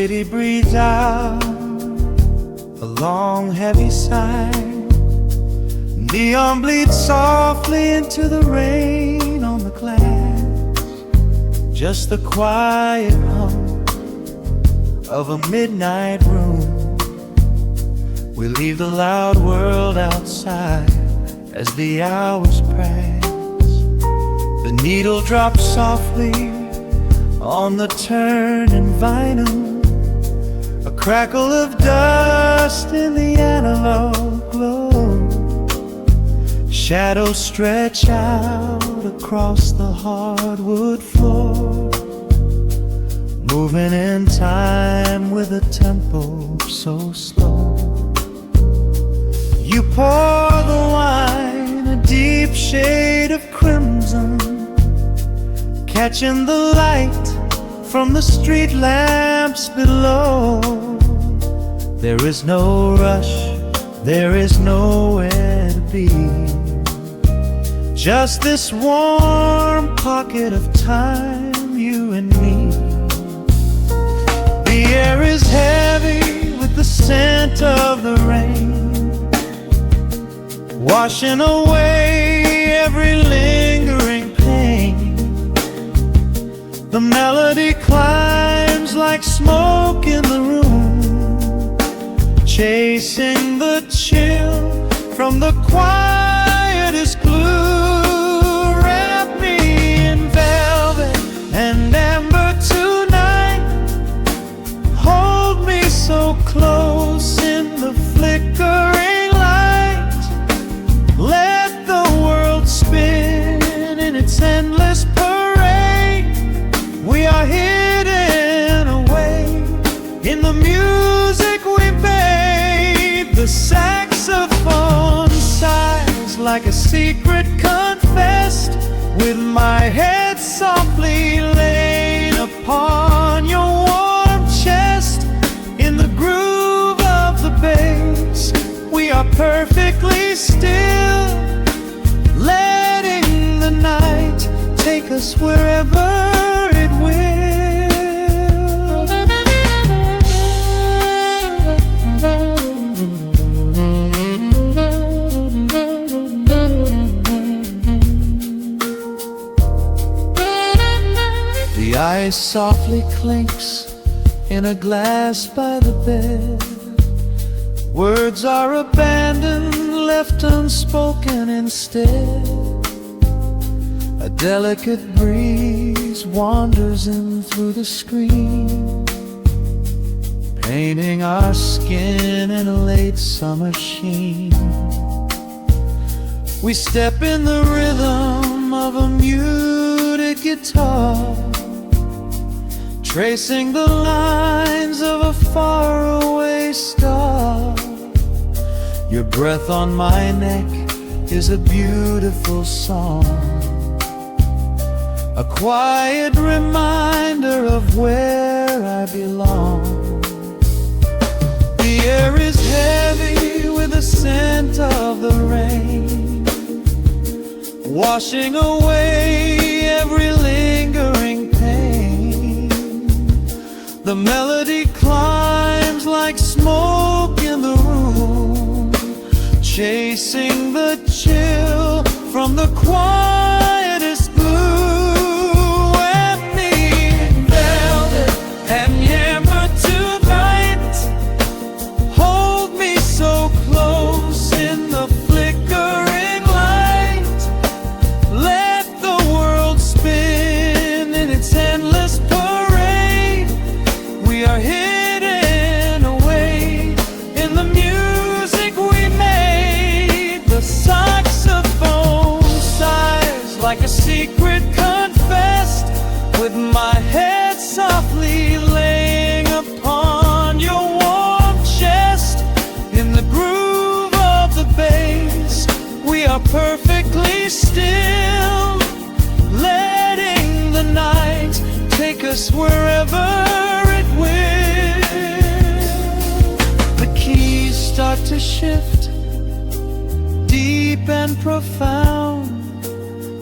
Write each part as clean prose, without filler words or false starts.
city breathes out a long heavy sigh. Neon bleeds softly into the rain on the glass. Just the quiet hum of a midnight room. We leave the loud world outside as the hours pass. The needle drops softly on the turning vinyl. A crackle of dust in the analog glow. Shadows stretch out across the hardwood floor, moving in time with a tempo so slow. You pour the wine, a deep shade of crimson, catching the light from the street lamps below. There is no rush, there is nowhere to be. Just this warm pocket of time, you and me. The air is heavy with the scent of the rain, washing away every lingering pain. The melody climbs like smoke in the room, chasing the chill from the quietest blue. Wrap me in velvet and amber tonight. Hold me so close in the flickering light. Let the world spin in its endless parade. We are hidden away in the music we made. The saxophone sighs like a secret confessed, with my head softly laid upon your warm chest. In the groove of the bass, we are perfectly still, letting the night take us wherever it will. The ice softly clinks in a glass by the bed. Words are abandoned, left unspoken instead. A delicate breeze wanders in through the screen, painting our skin in a late summer sheen. We step in the rhythm of a muted guitar, tracing the lines of a faraway star. Your breath on my neck is a beautiful song, a quiet reminder of where I belong. The air is heavy with the scent of the rain, washing away every lingering pain. The melody climbs like smoke in the room, chasing the chill from the quietest blue. Wrap me in velvet and amber tonight. Hold me so close in the flickering light. Let the world spin in its endless parade. We are hidden away in the music we made. The saxophone sighs like a secret confessed, with my head softly laying upon your warm chest. In the groove of the bass, we are perfectly still, letting the night take us wherever it will. The keys start to shift, deep and profound,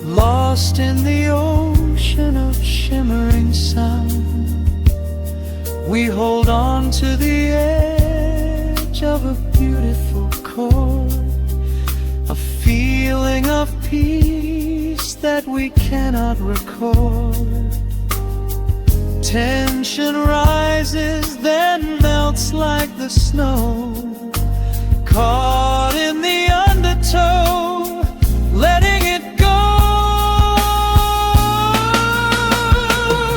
lost in the ocean of shimmering sound. We hold on to the edge of a beautiful chord, a feeling of peace that we cannot record. Tension rises, then melts like the snow, caught in the undertow, letting it go.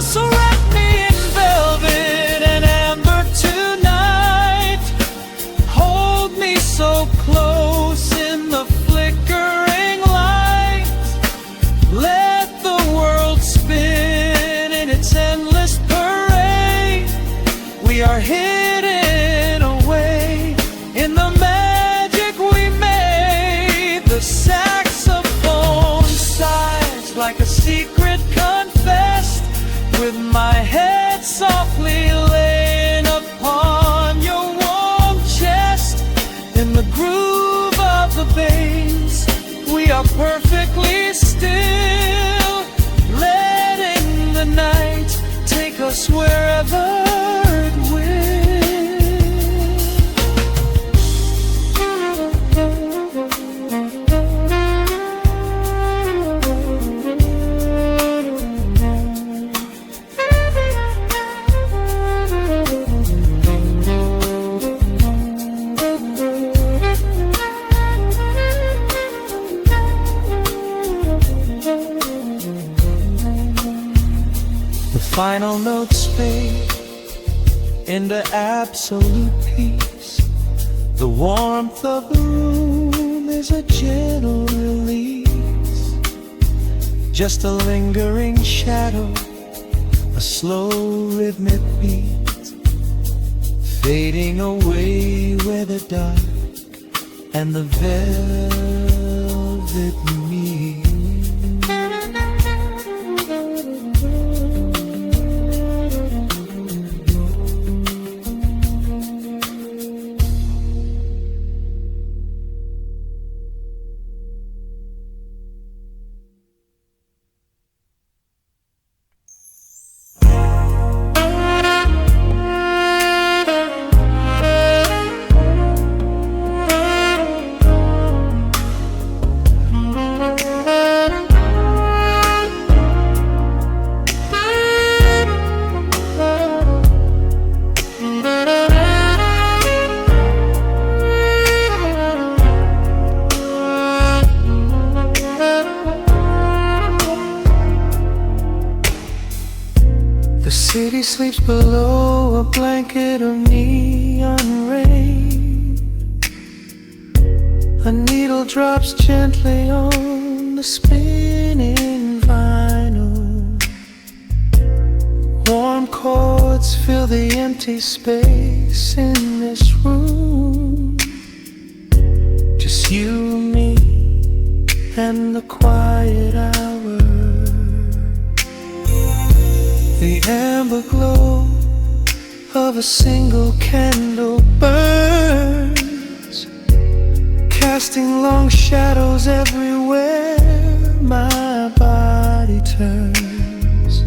So wrap me in velvet and amber tonight, hold me so close in the flickering light, let the world spin in its endless parade. We are hidden away in the magic we made. The saxophone sighs like a secret confessed, with my head softly laying upon your warm chest. In the groove of the bass, we are perfectly still, letting the night take us wherever it will. Final notes fade into absolute peace. The warmth of the room is a gentle release, just a lingering shadow, a slow rhythmic beat, fading away where the dark and the velvet meet. The city sleeps below a blanket of neon rain. A needle drops gently on the spinning vinyl. Warm chords fill the empty space in this room. Just you, me, and the quiet hour. The amber glow of a single candle burns, casting long shadows everywhere my body turns.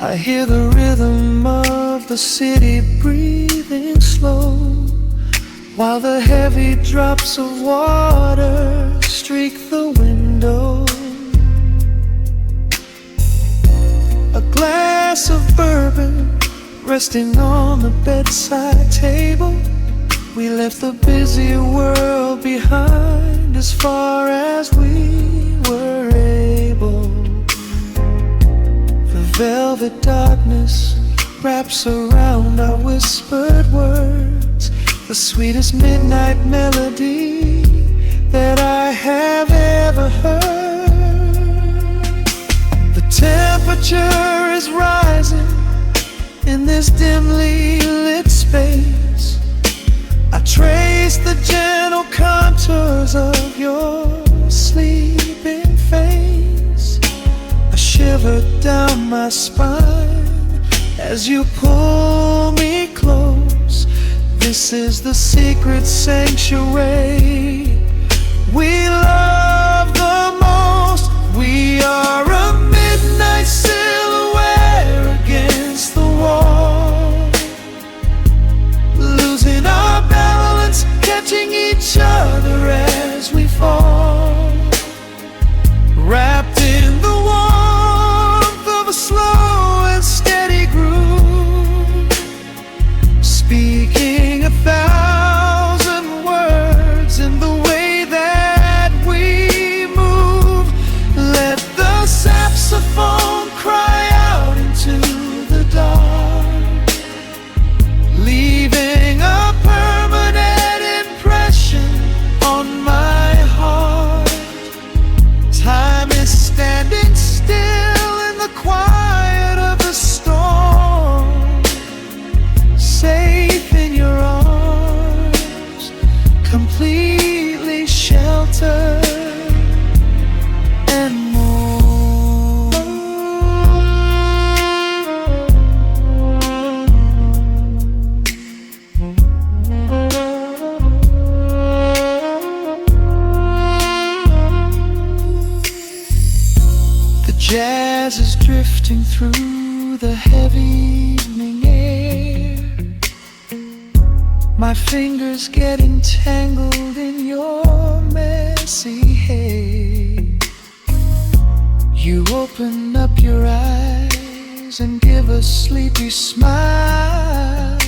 I hear the rhythm of the city breathing slow, while the heavy drops of water streak the window. A glass of bourbon resting on the bedside table. We left the busy world behind as far as we were able. The velvet darkness wraps around our whispered words, the sweetest midnight melody that I have ever heard. The temperature is rising in this dimly lit space. I trace the gentle contours of your sleeping face. A shiver down my spine as you pull me close. This is the secret sanctuary we love the most. We are a midnight silhouette against the wall. completely sheltered and warm. The jazz is drifting through the heavy evening air. My fingers get entangled in your messy hair. You open up your eyes and give a sleepy smile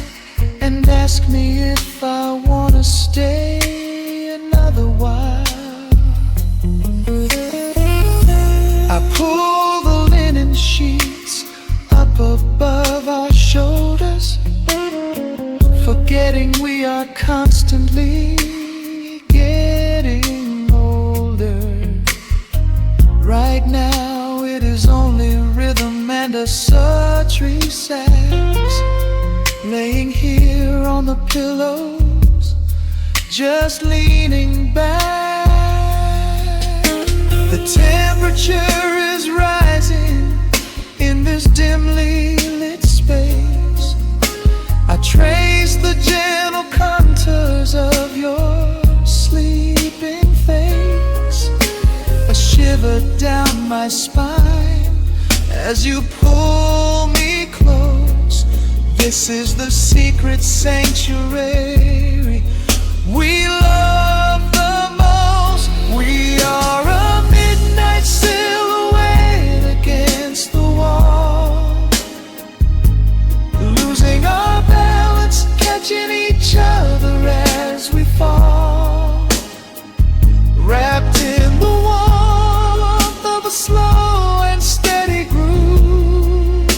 and ask me if I wanna stay another while. I pull the linen sheets up above our shoulders, forgetting we are constantly getting older. Right now it is only rhythm and a sultry sax, laying here on the pillows, just leaning back. The temperature is rising in this dimly lit space. I trace the gentle contours of your sleeping face, a shiver down my spine as you pull me close. This is the secret sanctuary we love the most. We are a midnight silhouette against the wall, losing our balance, catching each other as we fall, wrapped in the warmth of a slow and steady groove,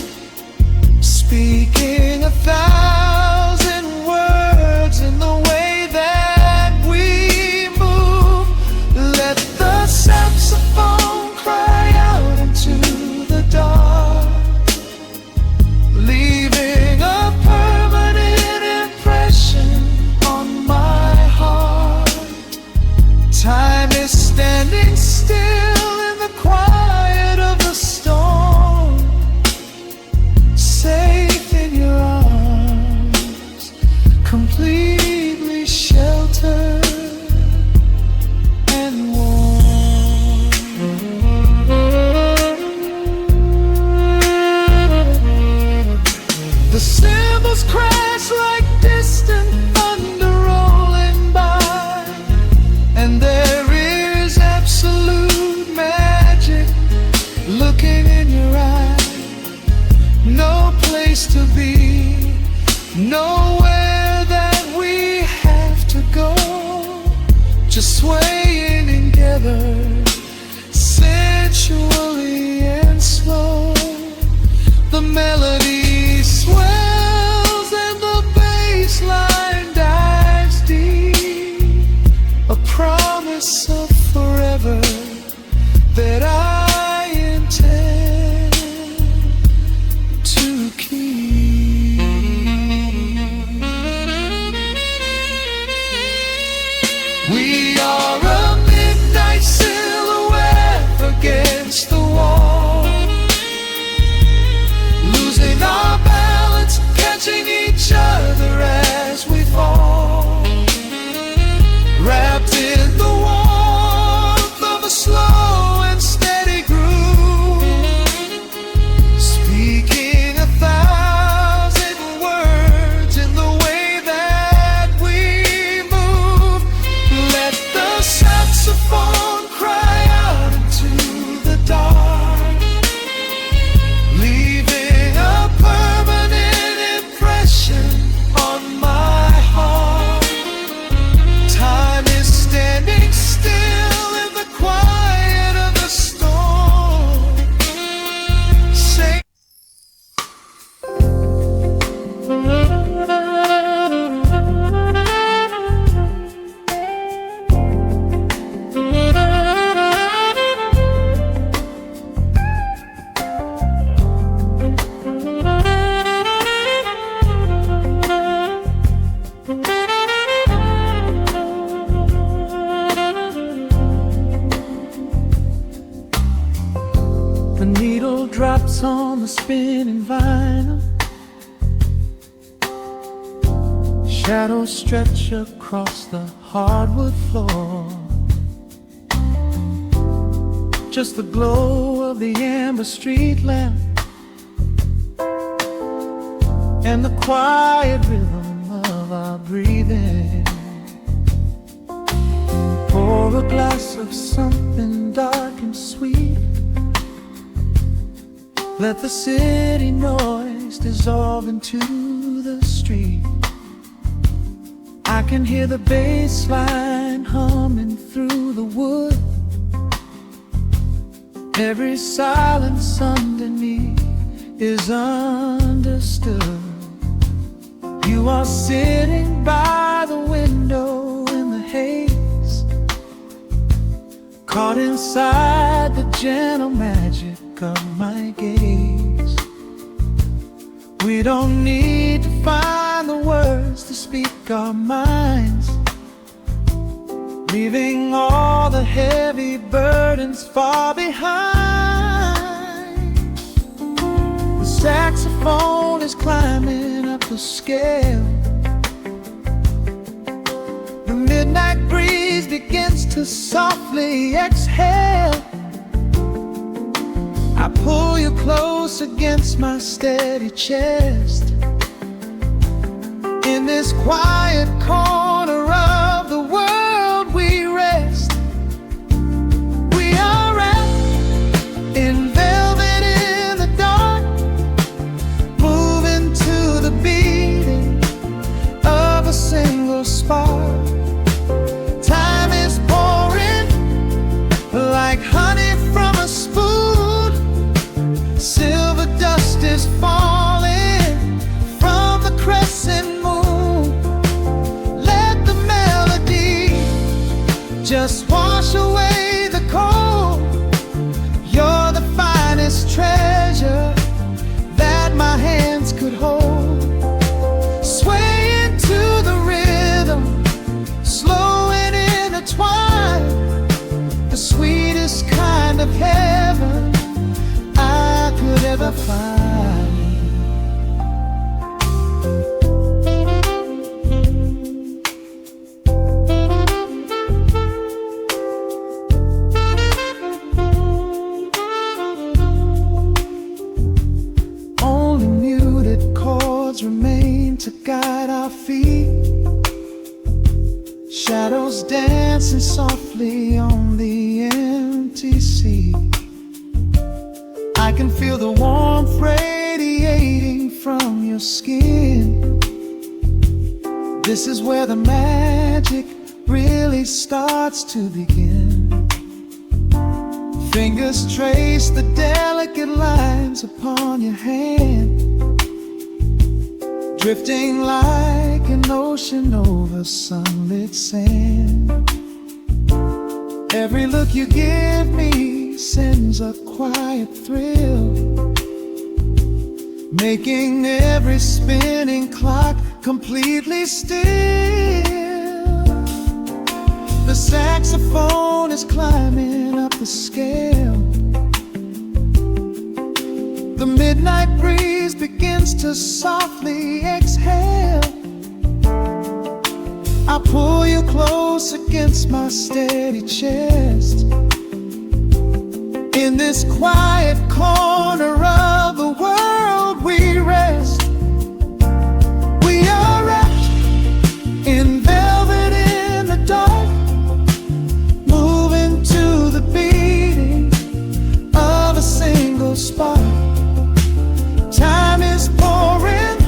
speaking 1,000 words in the way that we move. Let the saxophone cry out into the dark, leaving a permanent impression on my heart. Time is standing still in the quiet of the storm, safe in your arms, completely sheltered and warm. The cymbals crash like distant thunder rolling by, and there is absolute magic looking in your eye. No place to be, nowhere that we have to go, just swaying together, sensually and slow. The melody swells and the bass line dives deep, a promise of forever that I intend to keep. We are a midnight silhouette against the wall, losing our balance, catching each other as we fall, wrapped in the warmth of a slow and steady drops on the spinning vinyl. Shadows stretch across the hardwood floor. Just the glow of the amber street lamp and the quiet rhythm of our breathing. Pour a glass of something dark and sweet. Let the city noise dissolve into the street. I can hear the bass line humming through the wood. Every silence underneath is understood. You are sitting by the window in the haze, caught inside the gentle magic of my gaze. We don't need to find the words to speak our minds, leaving all the heavy burdens far behind. The saxophone is climbing up the scale. The midnight breeze begins to softly exhale. I pull you close against my steady chest. In this quiet corner of the world we rest. We are wrapped in velvet in the dark, moving to the beating of a single spark. Time is pouring like honey from a spoon. Silver dust is falling from the crescent moon. Let the melody just wash away the cold. You're the finest treasure that my hands could hold. Swaying to the rhythm, slow and intertwined, the sweetest kind of heaven I could ever find. Only muted chords remain to guide our feet. Shadows dancing softly on the empty sea. I can feel the warmth radiating from your skin. This is where the magic really starts to begin. Fingers trace the delicate lines upon your hand, drifting like an ocean over sunlit sand. Every look you give me sends a quiet thrill, making every spinning clock completely still. The saxophone is climbing up the scale. The midnight breeze begins to softly exhale. I pull you close against my steady chest. In this quiet corner of the world we rest. We are wrapped in velvet in the dark, moving to the beating of a single spark. Time is pouring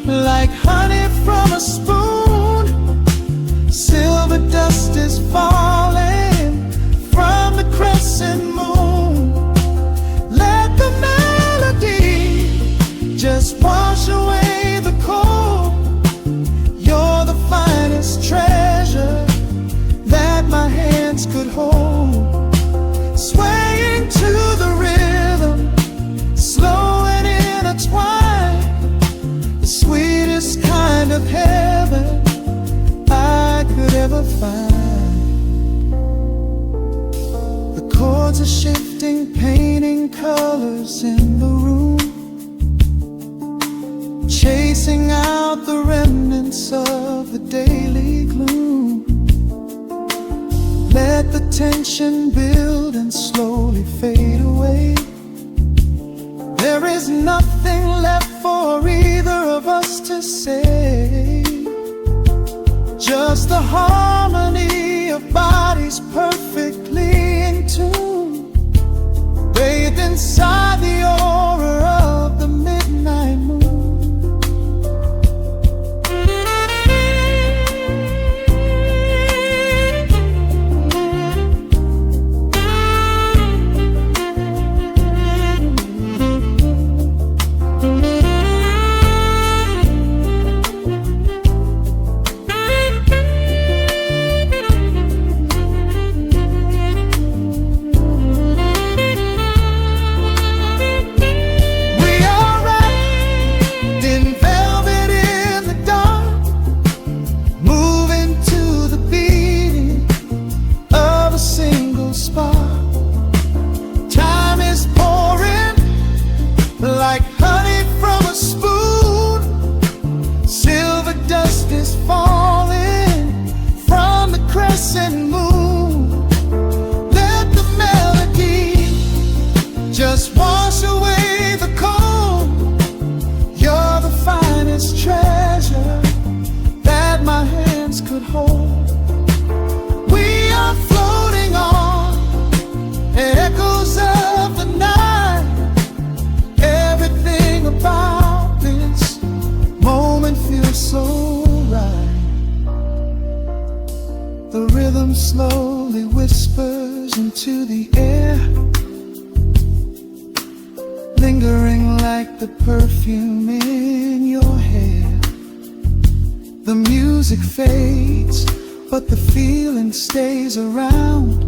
like honey from a spoon. Silver dust is falling from the crescent moon. Let the melody just wash away the cold. You're the finest treasure that my hands could hold. Swaying to the rhythm, slow and intertwined, the sweetest kind of heaven I could ever find. The chords are shifting, painting colors in the room, chasing out the remnants of the daily gloom. Let the tension build and slowly fade away. There is nothing left for either of us to say, just the harmony of bodies perfectly in tune, bathed inside the aura of the midnight moon. Like honey from a spoon, silver dust is falling from the crescent moon. Let the melody just wash away the cold. You're the finest treasure that my hands could hold. We are floating on echoes of the night. About this moment feels so right. The rhythm slowly whispers into the air, lingering like the perfume in your hair. The music fades, but the feeling stays around,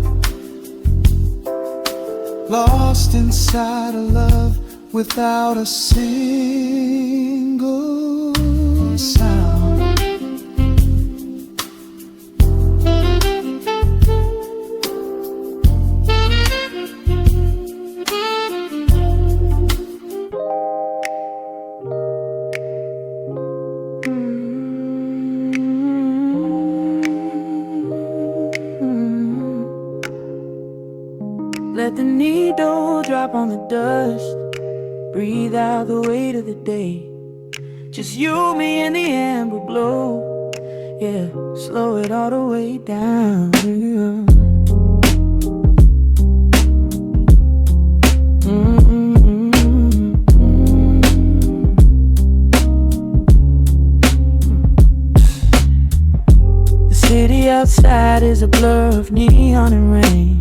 lost inside a love without a single sound. Let the needle drop on the dust, breathe out the weight of the day. Just you, me, and the amber glow. Yeah, slow it all the way down. The city outside is a blur of neon and rain,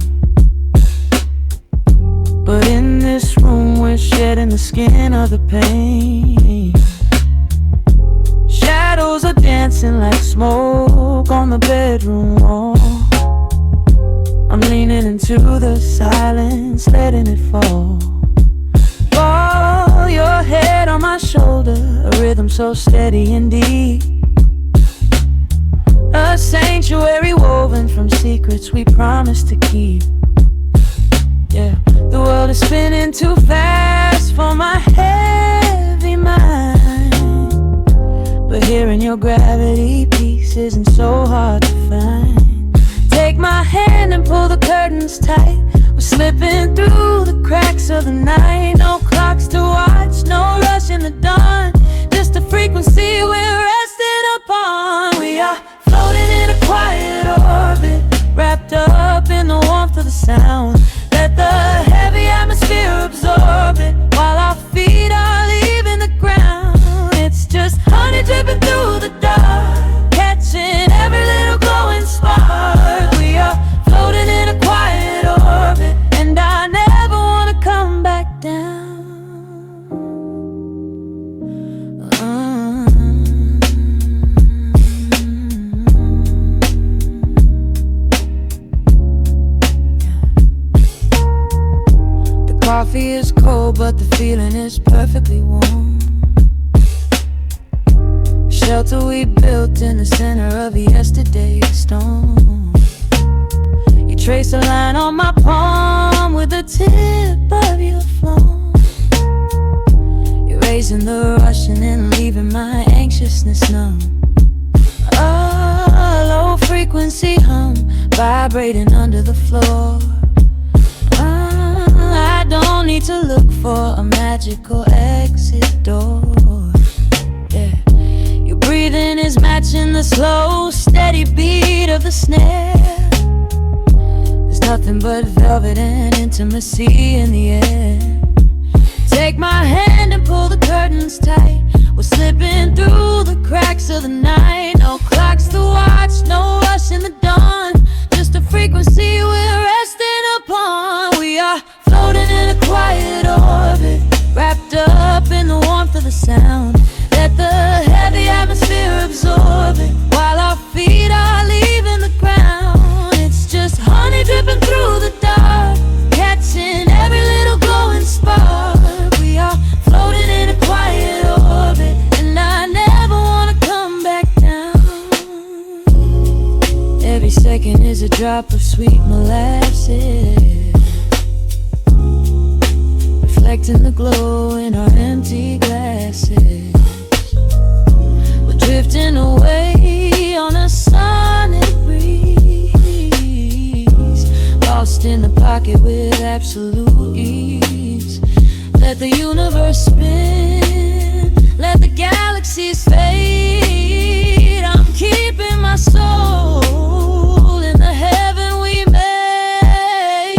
but in this room we're shedding the skin of the pain. Shadows are dancing like smoke on the bedroom wall. I'm leaning into the silence, letting it fall. Fall your head on my shoulder, a rhythm so steady and deep, a sanctuary woven from secrets we promised to keep. Yeah, the world is spinning too fast for my heavy mind, but hearing your gravity piece isn't so hard to find. Take my hand and pull the curtains tight. We're slipping through the cracks of the night. No clocks to watch, no rush in the dawn, just a frequency we're resting upon. We are floating in a quiet orbit, wrapped up in the warmth of the sound. Let the heavy atmosphere absorb it, while our feet are leaving the ground. It's just honey dripping through the dark, catching every little glowing spark. We are floating in a quiet orbit, and I never want to come back down. Coffee is cold, but the feeling is perfectly warm. Shelter we built in the center of yesterday's storm. You trace a line on my palm with a the tip of your phone, erasing the rush and then leaving my anxiousness numb. A low frequency hum vibrating under the floor. I don't need to look for a magical exit door. Yeah, your breathing is matching the slow, steady beat of the snare. There's nothing but velvet and intimacy in the air. Take my hand and pull the curtains tight. We're slipping through the cracks of the night. No clocks to watch, no rush in the dawn. Just a frequency we're resting upon. We are floating in a quiet orbit, wrapped up in the warmth of the sound. Let the heavy atmosphere absorb it, while our feet are leaving the ground. It's just honey dripping through the dark, catching every little glowing spark. We are floating in a quiet orbit, and I never wanna come back down. Every second is a drop of sweet molasses, reflecting the glow in our empty glasses. We're drifting away on a sonic breeze, lost in the pocket with absolute ease. Let the universe spin, let the galaxies fade. I'm keeping my soul in the heaven we made.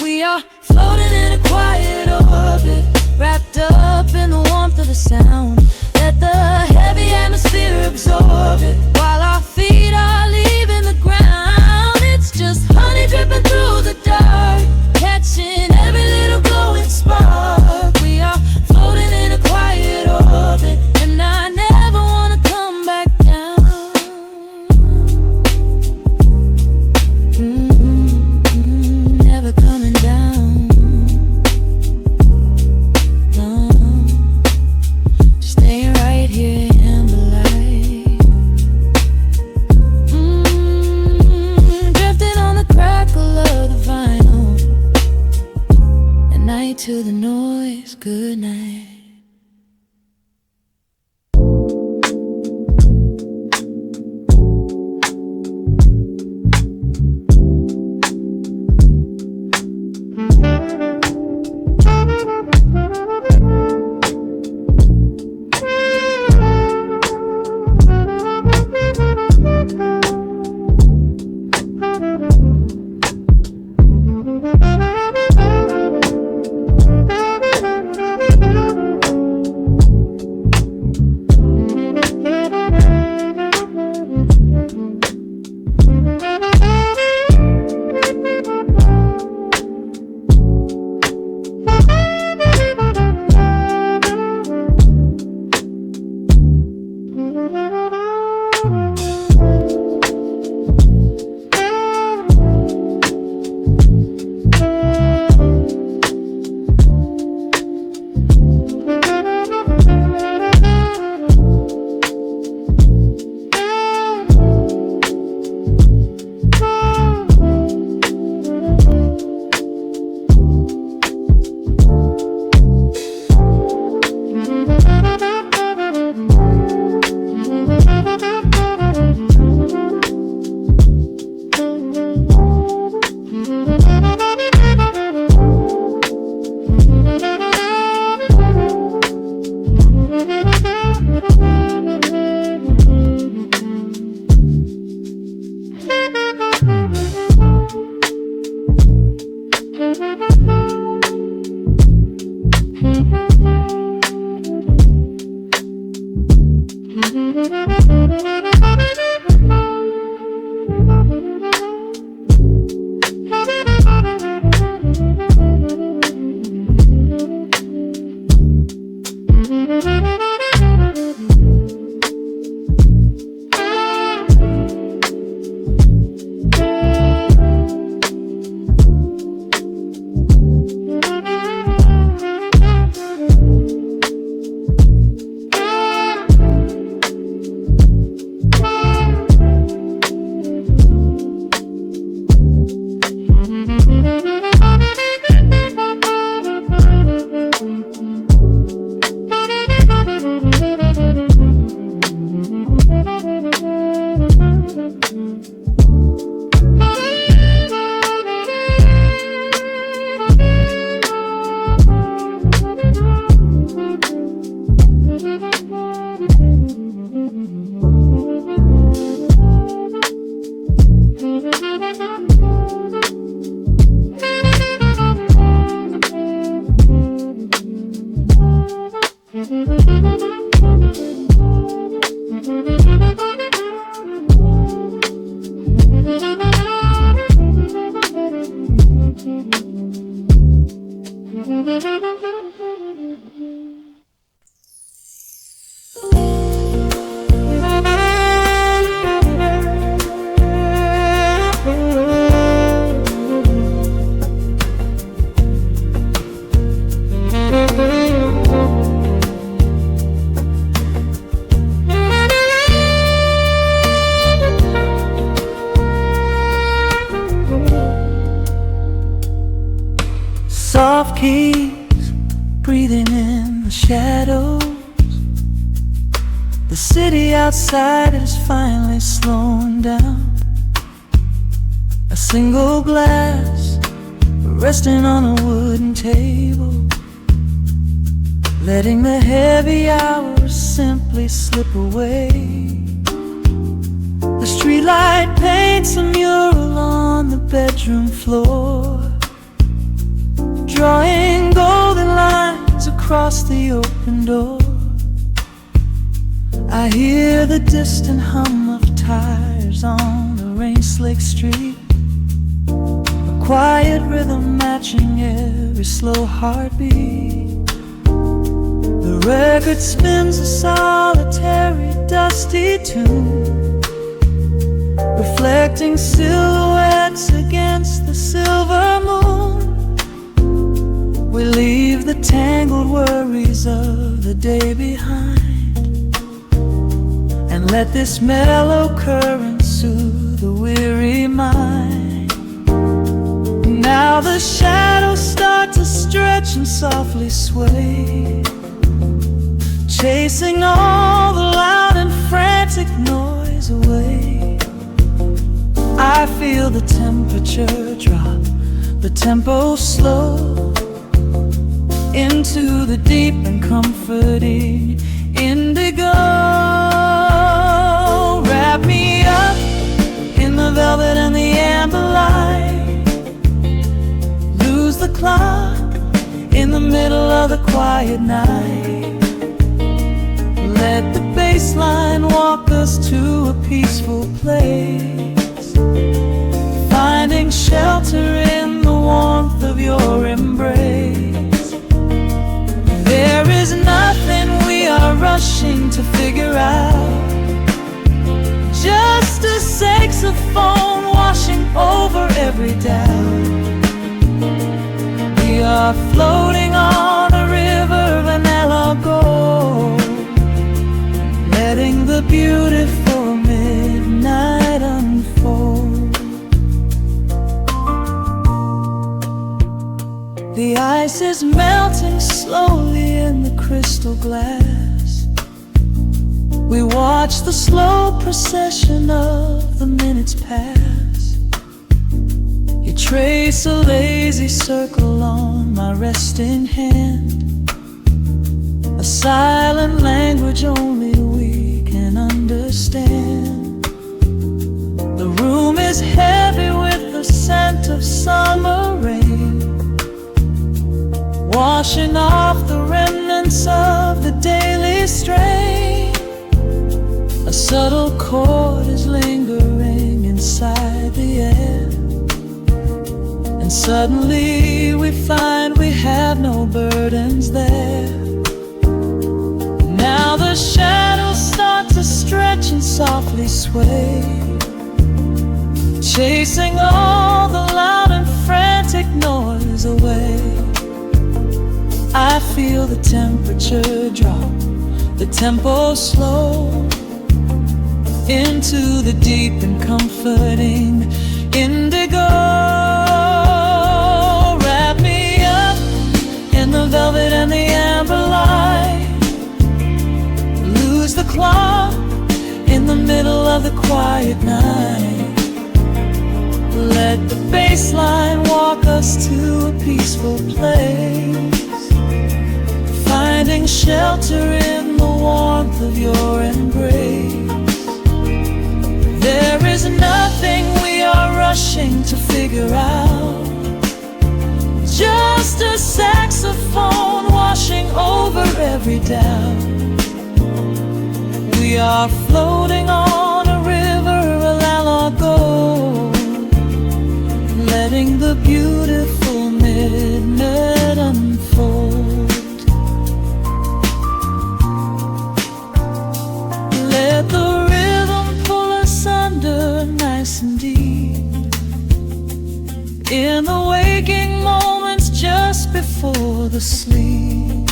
We are floating in a quiet orbit, wrapped up in the warmth of the sound. Let the heavy atmosphere absorb it, while our feet are leaving the ground. It's just honey dripping through the dark, catching every little glowing spark. We are floating in a quiet orbit, and I never wanna come back down. Never coming down. No, just staying right here in the light. Drifting on the crackle of the vinyl. At night to the noise, good night. Soft keys breathing in the shadows. The city outside is finally slowing down. A single glass resting on a wooden table, letting the heavy hours simply slip away. The streetlight paints a mural on the bedroom floor, drawing golden lines across the open door. I hear the distant hum of tires on the rain-slicked street, a quiet rhythm matching every slow heartbeat. The record spins a solitary, dusty tune, reflecting silhouettes against the silver moon. We leave the tangled worries of the day behind, and let this mellow current soothe the weary mind. Now the shadows start to stretch and softly sway, chasing all the loud and frantic noise away. I feel the temperature drop, the tempo slow, into the deep and comforting indigo. Wrap me up in the velvet and the amber light, lose the clock in the middle of the quiet night. Let the bass line walk us to a peaceful place, finding shelter in the warmth of your embrace. There is nothing we are rushing to figure out, just a saxophone washing over every doubt. We are floating on a river, vanilla gold, letting the beautiful midnight unfold. The ice is melting slowly in the crystal glass. We watch the slow procession of the minutes pass. You trace a lazy circle on my resting hand, a silent language only we can understand. The room is heavy with the scent of summer rain, washing off the remnants of the daily strain. A subtle chord is lingering inside the air, and suddenly we find we have no burdens there. Now the shadows start to stretch and softly sway, chasing all the loud and frantic noise away. I feel the temperature drop, the tempo slow, into the deep and comforting indigo. Wrap me up in the velvet and the amber light, lose the clock in the middle of the quiet night. Let the bass line walk us to a peaceful place, finding shelter in the warmth of your embrace. There is nothing we are rushing to figure out, just a saxophone washing over every doubt. We are floating on a river, a la gold, letting the beautiful midnight unfold. Let the rhythm pull us under nice and deep, in the waking moments just before the sleep.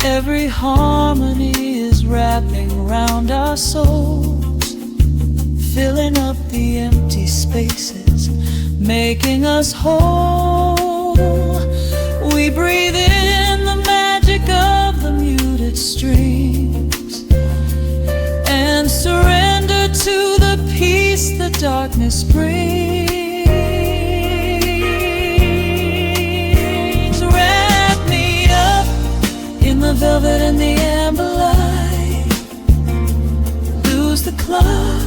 Every harmony is wrapping around our souls, filling up the empty spaces, making us whole. We breathe in the magic of the muted strings and surrender to the peace the darkness brings. Wrap me up in the velvet and the amber light. Lose the clock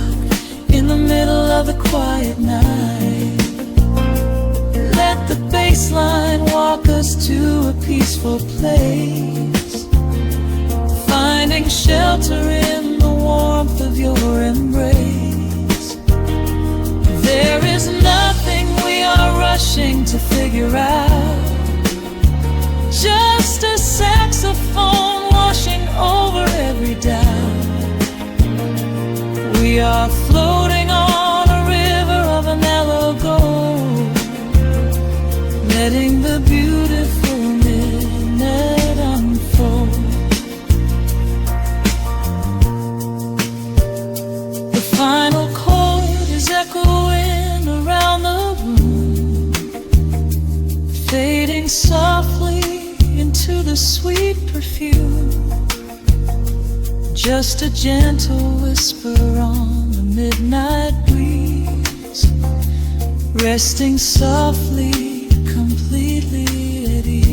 in the middle of the quiet night. Let the bass line walk us to a peaceful place, finding shelter in the warmth of your embrace. There is nothing we are rushing to figure out, just a saxophone washing over every doubt. We are floating on a river of an mellow gold, letting the beautiful midnight unfold. The final chord is echoing around the room, fading softly into the sweet perfume. Just a gentle whisper on the midnight breeze, resting softly, completely at ease.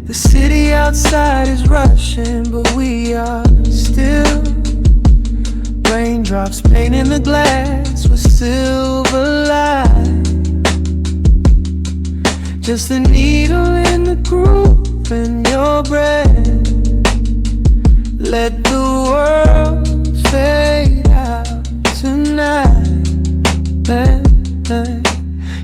The city outside is rushing, but we are still. Raindrops painting the glass with silver light. Just a needle in the groove in your breath. Let the world fade out tonight.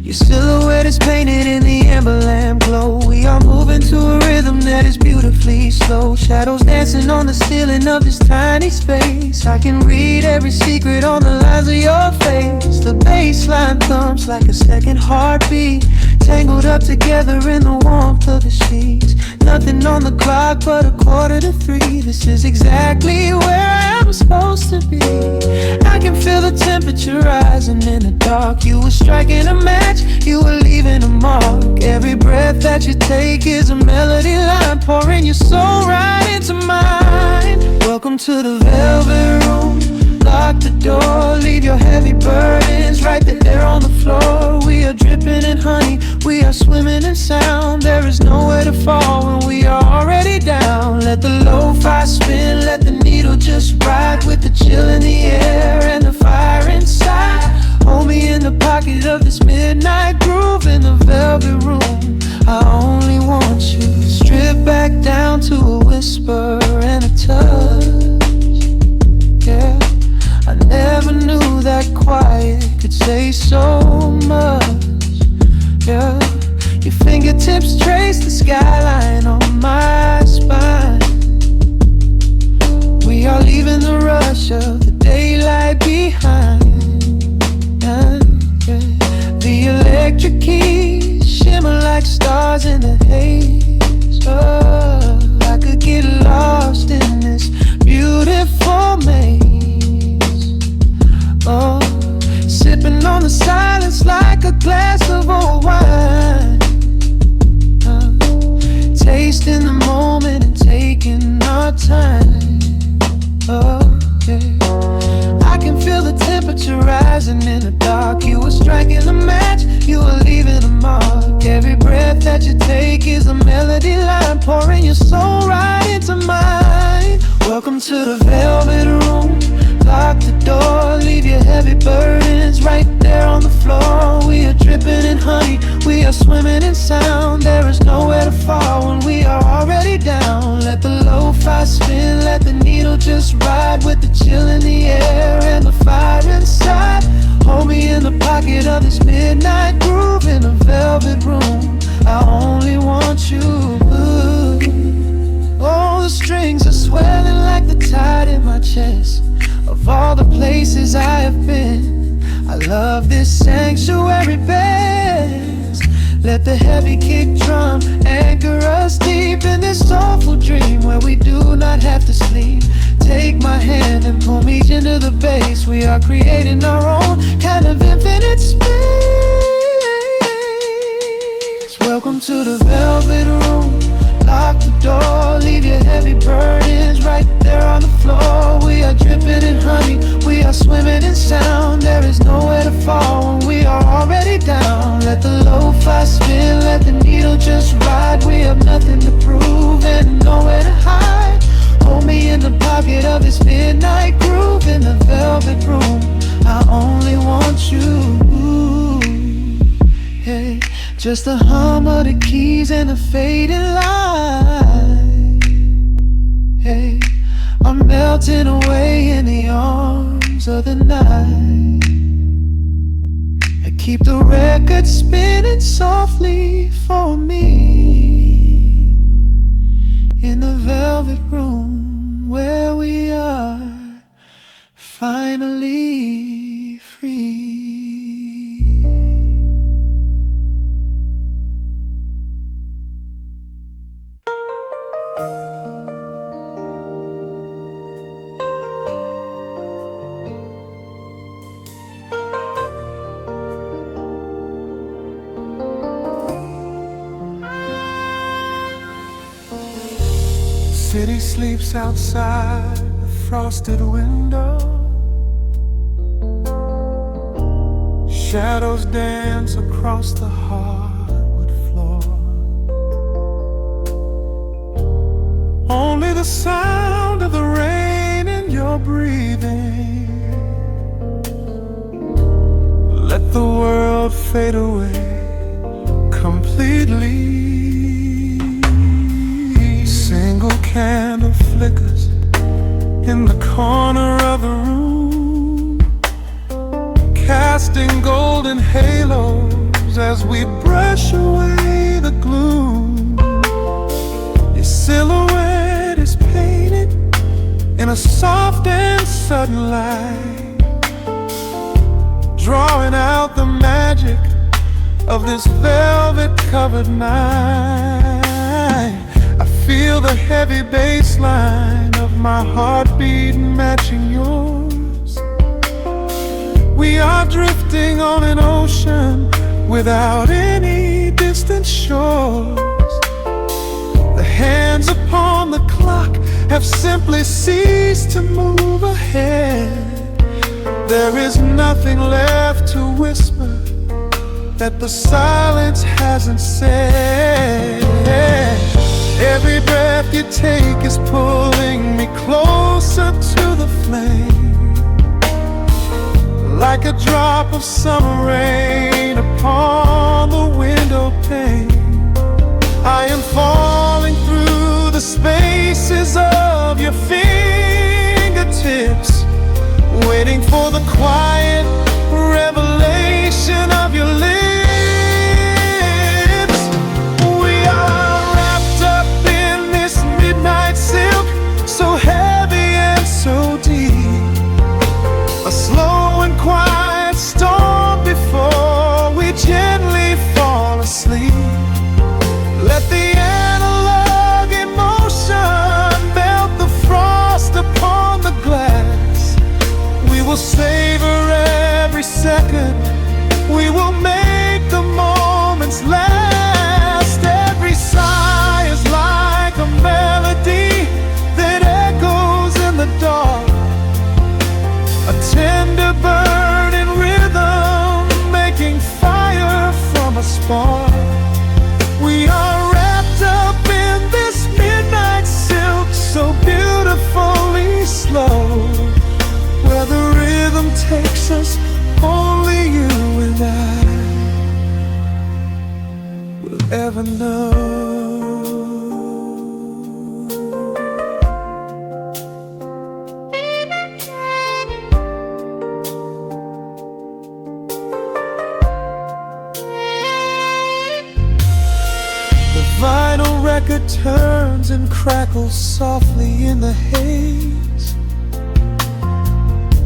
Your silhouette is painted in the amber lamp glow. We are moving to a rhythm that is beautifully slow. Shadows dancing on the ceiling of this tiny space. I can read every secret on the lines of your face. The bass line thumps like a second heartbeat, tangled up together in the warmth of the sheets. Nothing on the clock but 2:45. This is exactly where I'm supposed to be. I can feel the temperature rising in the dark. You were striking a match, you were leaving a mark. Every breath that you take is a melody line, pouring your soul right into mine. Welcome to the velvet room. Lock the door, leave your heavy burdens right there on the floor. We are dripping in honey, we are swimming in sound. There is nowhere to fall when we are already down. Let the lo-fi spin, let the needle just ride, with the chill in the air and the fire inside. Hold me in the pocket of this midnight groove in the velvet room. I only want you, stripped back down to a whisper and a touch. Yeah, I never knew that quiet could say so much. Yeah, your fingertips trace the skyline on my spine. We are leaving the rush of the daylight behind. The electric keys shimmer like stars in the haze. Oh, I could get lost in this beautiful maze. Oh, sipping on the silence like a glass of old wine. to the velvet room. Lock the door, leave your heavy burdens right there on the floor. We are dripping in honey, we are swimming in sound. There is nowhere to fall when we are already down. Let the lo-fi spin, let the needle just ride with the chill in the air and the fire inside. Hold me in the pocket of this midnight groove in a velvet room. I only want you. Oh, the strings are swelling like the tide in my chest. Of all the places I have been, I love this sanctuary best. Let the heavy kick drum anchor us deep in this soulful dream where we do not have to sleep. Take my hand and pull me into the bass. We are creating our own kind of infinite space. Welcome to the velvet room. Lock the door, leave your heavy burdens right there on the floor. We are dripping in honey, we are swimming in sound. There is nowhere to fall when we are already down. Let the lo-fi spin, let the needle just ride. We have nothing to prove and nowhere to hide. Hold me in the pocket of this midnight groove in the velvet room. I only want you. Hey, just the hum of the keys and the fading light. Hey, I'm melting away in the arms of the night. I keep the record spinning softly for me in the velvet room where we are finally free. City sleeps outside the frosted window. Shadows dance across the hardwood floor. Only the sound of the rain in your breathing. Let the world fade away completely. Single candle flickers in the corner of the room, casting golden halos as we brush away the gloom. Your silhouette is painted in a soft and sudden light, drawing out the magic of this velvet-covered night. I feel the heavy bass line of my heartbeat matching yours. We are drifting on an ocean without any distant shores. The hands upon the clock have simply ceased to move ahead. There is nothing left to whisper that the silence hasn't said. Every breath you take is pulling me closer to the flame, like a drop of summer rain upon the window pane. I am falling through the spaces of your fingertips, waiting for the quiet revelation of your lips. We are wrapped up in this midnight silk, so heavy and so deep. A slow and quiet storm before we gently fall asleep. Let the analog emotion melt the frost upon the glass. We will savor every second, we will make the moments last. Every sigh is like a melody that echoes in the dark, a tender burning rhythm making fire from a spark. We are wrapped up in this midnight silk, so beautifully takes us, only you and I will ever know. The vinyl record turns and crackles softly in the haze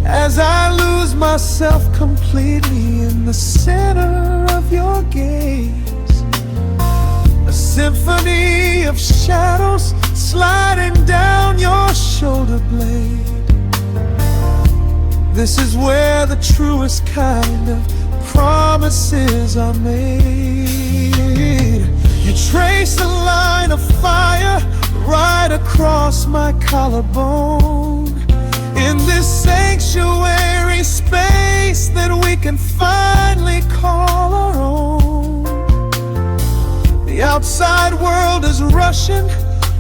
as I lose myself completely in the center of your gaze. A symphony of shadows sliding down your shoulder blade. This is where the truest kind of promises are made. You trace a line of fire right across my collarbone, in this sanctuary space that we can finally call our own. The outside world is rushing,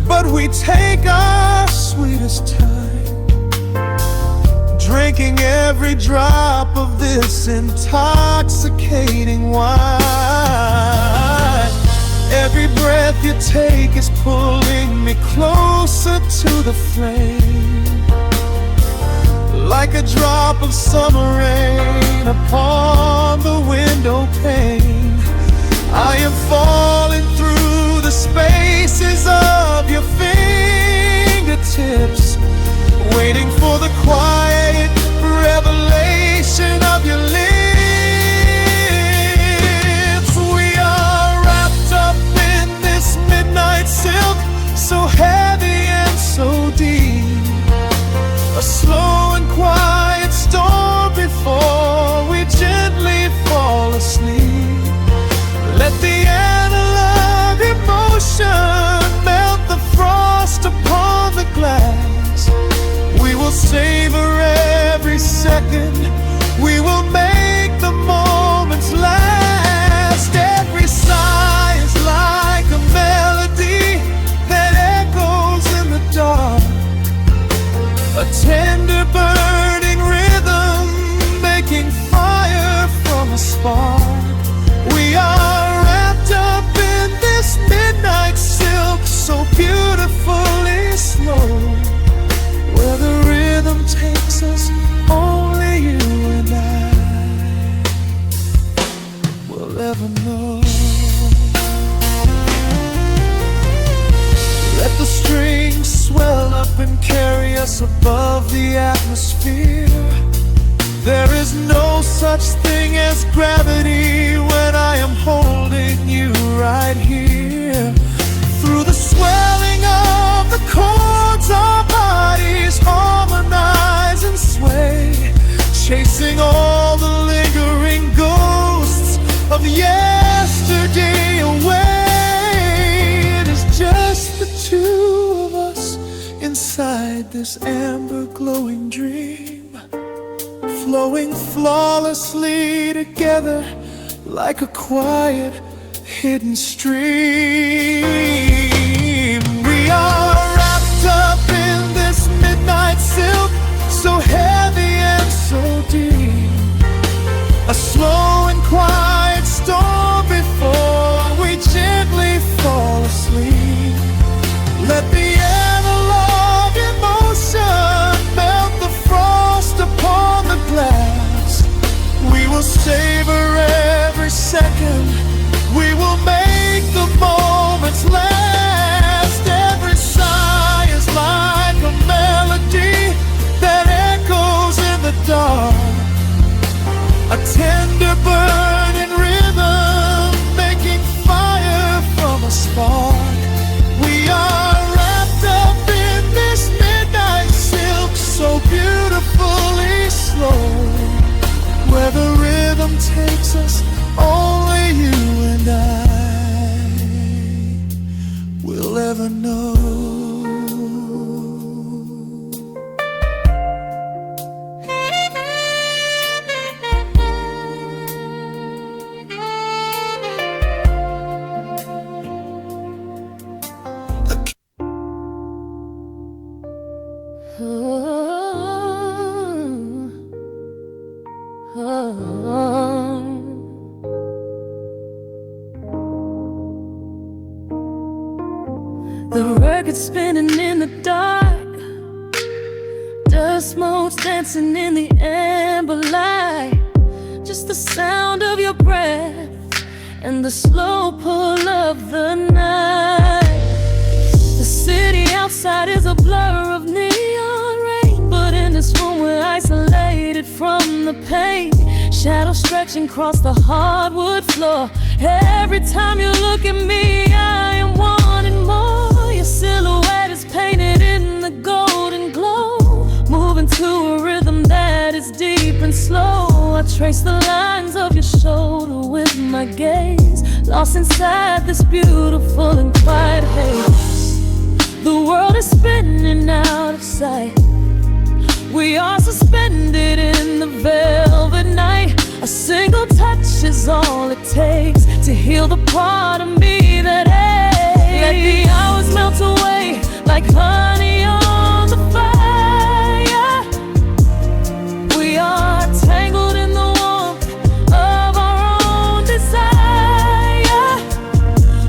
but we take our sweetest time, drinking every drop of this intoxicating wine. Every breath you take is pulling me closer to the flame, like a drop of summer rain upon the window pane. I am falling through the spaces of your fingertips, waiting for the quiet revelation of your lips. We are wrapped up in this midnight silk, so heavy and so deep. A slow and quiet storm before we gently fall asleep. Let the analog emotion melt the frost upon the glass. We will savor every second, we will make the moments last. Every sigh is like a melody that echoes in the dark, a tender burning rhythm making fire from a spark. We are wrapped up in this midnight silk, so beautifully slow, where the rhythm takes us, only you and I will ever know. Let the strings swell up and carry us above the atmosphere. There is no such thing as gravity when I am holding you right here. Through the swelling of the chords, our bodies harmonize and sway, chasing all the lingering ghosts of yesterday away. It is just the two of us inside this amber glowing dream, flowing flawlessly together like a quiet hidden stream. We are wrapped up in this midnight silk, so heavy and so deep. A slow and quiet storm before we gently fall asleep. Let the analog emotion melt the frost upon the glass. We will savor every second, we will make the moments last. Every sigh is like a melody that echoes in the dark, a tender burning rhythm making fire from a spark. We are wrapped up in this midnight silk, so beautifully slow, where the rhythm takes us, only you The record spinning in the dark, dust motes dancing in the amber light. Just the sound of your breath and the slow pull of the night. The city outside is a blur of neon rain, but in this room we're isolated from the pain. Shadows stretching across the hardwood floor. Every time you look at me, I am wanting more. Your silhouette is painted in the golden glow, moving to a rhythm that is deep and slow. I trace the lines of your shoulder with my gaze, lost inside this beautiful and quiet haze. The world is spinning out of sight. We are suspended in the velvet night. A single touch is all it takes to heal the part of me that aches. Let the hours melt away like honey on the fire. We are tangled in the warmth of our own desire.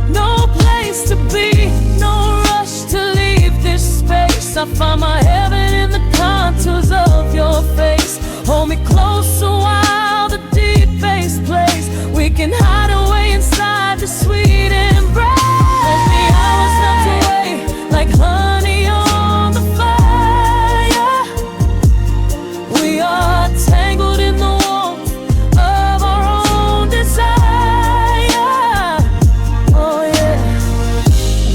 No place to be, no rush to leave this space. I find my heaven in the contours of your face. Hold me closer while the deep bass plays. We can hide away inside the sweet embrace. Let the hours melt away like honey on the fire. We are tangled in the warmth of our own desire. Oh yeah.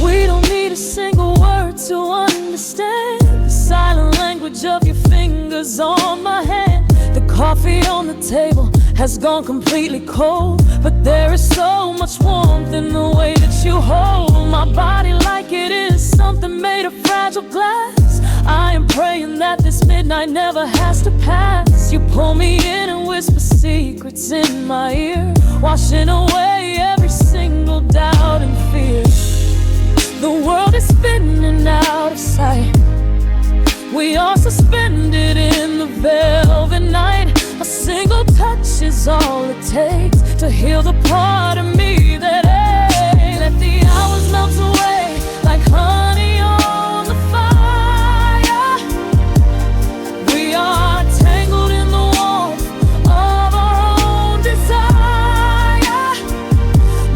We don't need a single word to understand the silent language of your fingers on my hand. The coffee on the table has gone completely cold, but there is so much warmth in the way that you hold my body like it is something made of fragile glass. I am praying that this midnight never has to pass. You pull me in and whisper secrets in my ear, washing away every single doubt and fear. The world is spinning out of sight. We are suspended in the velvet night. A single touch is all it takes to heal the part of me that aches. Let the hours melt away like honey on the fire. We are tangled in the warmth of our own desire.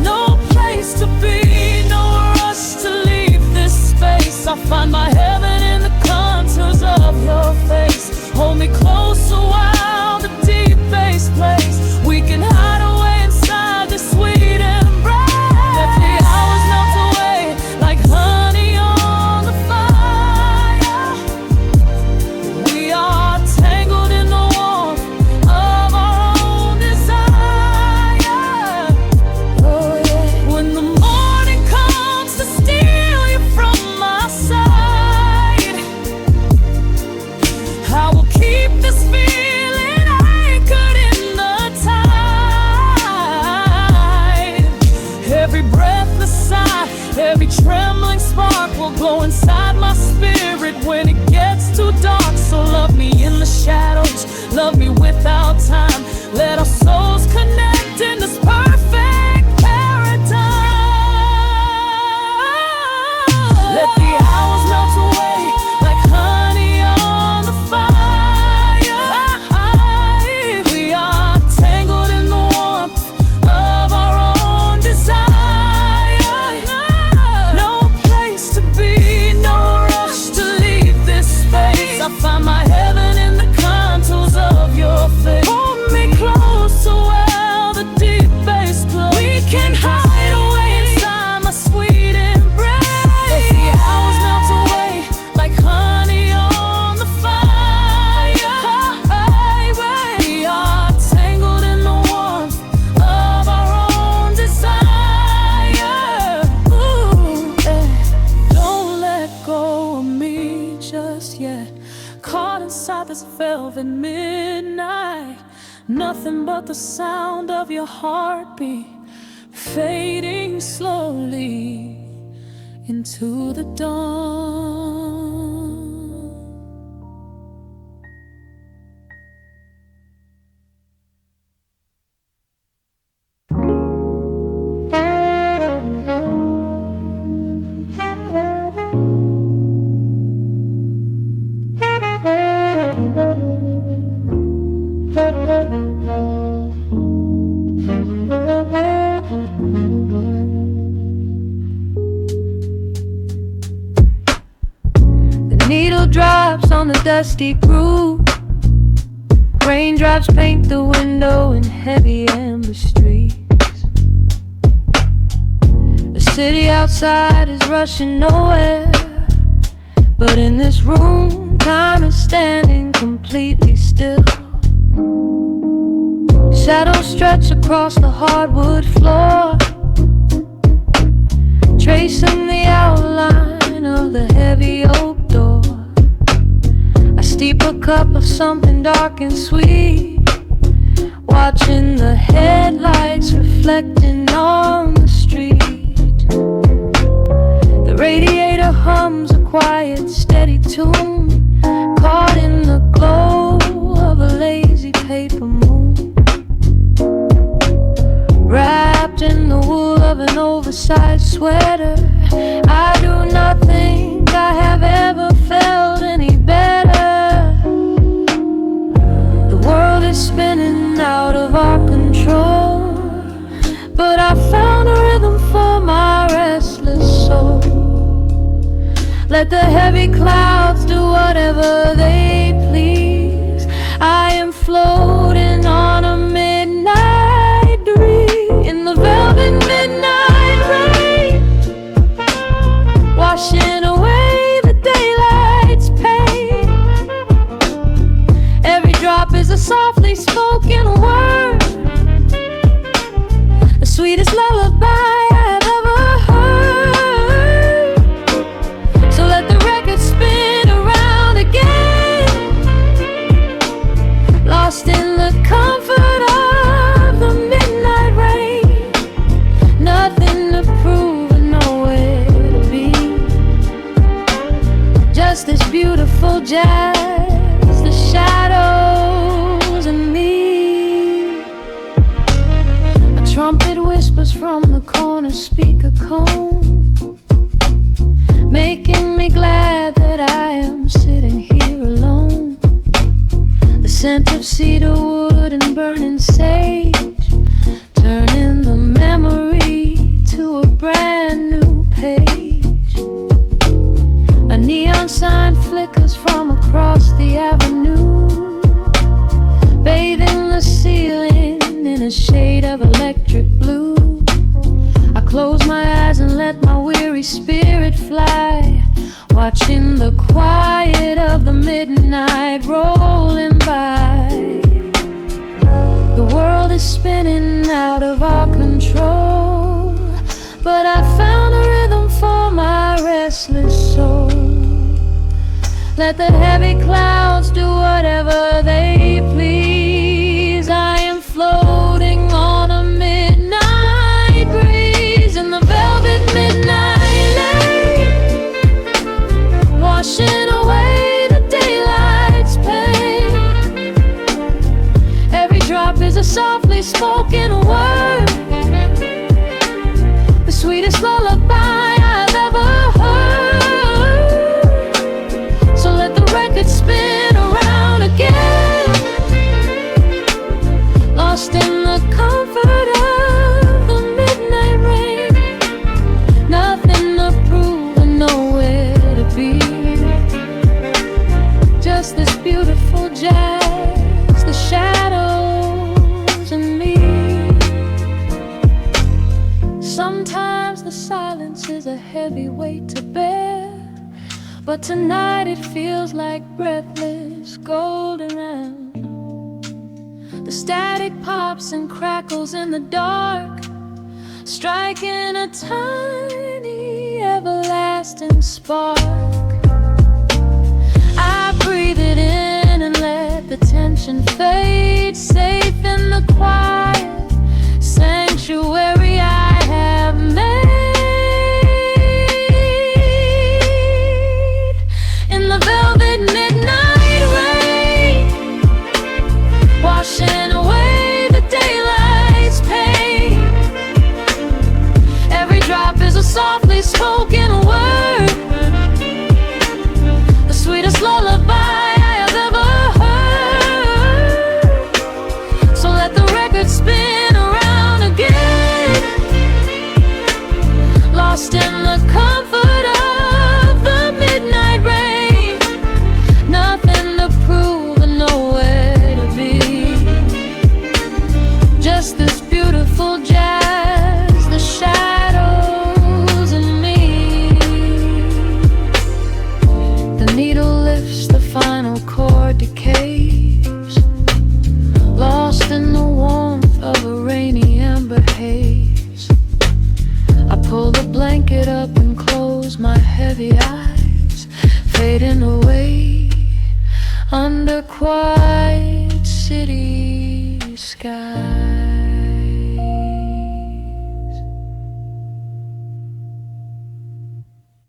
No place to be, no rush to leave this space. I find my heaven in the contours of your face. Hold me closer while the deep bass plays. We can hide away inside this sweet embrace. Let the hours melt away like honey on the fire. We are tangled in the warmth of our own desire. Oh yeah. When the morning comes to steal you from my side, I will keep this feeling anchored in the tide. Every breathless sigh, every trembling spark will glow inside my spirit when it gets too dark. So love me in the shadows, love me without time. Let our souls connect in this perfect paradise. Let the hours melt away like honey on the fire. We are tangled in the warmth of our own desire. No place to be, no rush to leave this space. I find my heaven in the contours of your face. Hold me closer while the deep bass plays. We can hide away inside my sweet embrace. Let the hours melt away like honey on the fire. We are tangled in the warmth of our own desire. Ooh, eh. Don't let go of me just yet. Caught inside this velvet midnight. Nothing but the sound of your heartbeat fading slowly into the dawn. drops on the dusty groove. Raindrops paint the window in heavy amber streets. The city outside is rushing nowhere, but in this room, time is standing completely still. Shadows stretch across the hardwood floor, tracing the outline of the heavy oak door. I steep a cup of something dark and sweet, watching the headlights reflecting on the street. The radiator hums a quiet, steady tune, caught in the glow of a lazy paper moon. Wrapped in the wool of an oversized sweater, I do not think I have ever felt any better. The world is spinning out of our control, but I found a rhythm for my restless soul. Let the heavy clouds do whatever they please. I am floating on a midnight breeze in the velvet midnight rain, washing away the daylight's pain. Every drop is a softly spoken word, the sweetest lullaby I've ever heard. So let the record spin around again, lost in the comfort of the midnight rain. Nothing to prove and nowhere to be, just this beautiful jazz, the shadows and me. A trumpet whispers from the corner speaker cone, making me glad that I am sitting here alone. The scent of cedar wood and burning sage, turning the memory to a brand new page. A neon sign flickers from across the avenue, bathing the ceiling in a shade of electric blue. I close my eyes and let my weary spirit fly, watching the quiet of the midnight rolling by. The world is spinning out of our control, but I found a rhythm for my restless soul. Let the heavy clouds do whatever they please. I am floating on a midnight breeze in the velvet midnight lane, washing away the daylight's pain. Every drop is a softly spoken word, the sweetest lullaby I've ever heard. So let the record spin around again, lost in the comfort of the midnight rain. Nothing to prove and nowhere to be, just this beautiful jazz, the shadows and me. Sometimes the silence is a heavy weight to bear, but tonight it feels like breathless golden round. The static pops and crackles in the dark, striking a tiny everlasting spark. I breathe it in and let the tension fade, safe in the quiet sanctuary I have made. In the velvet midnight rain, washing away the daylight's pain. Every drop is a softly spoken word, the sweetest lullaby I have ever heard. So let the record spin around again, lost in the comfort of the midnight rain. heavy eyes fading away under quiet city skies.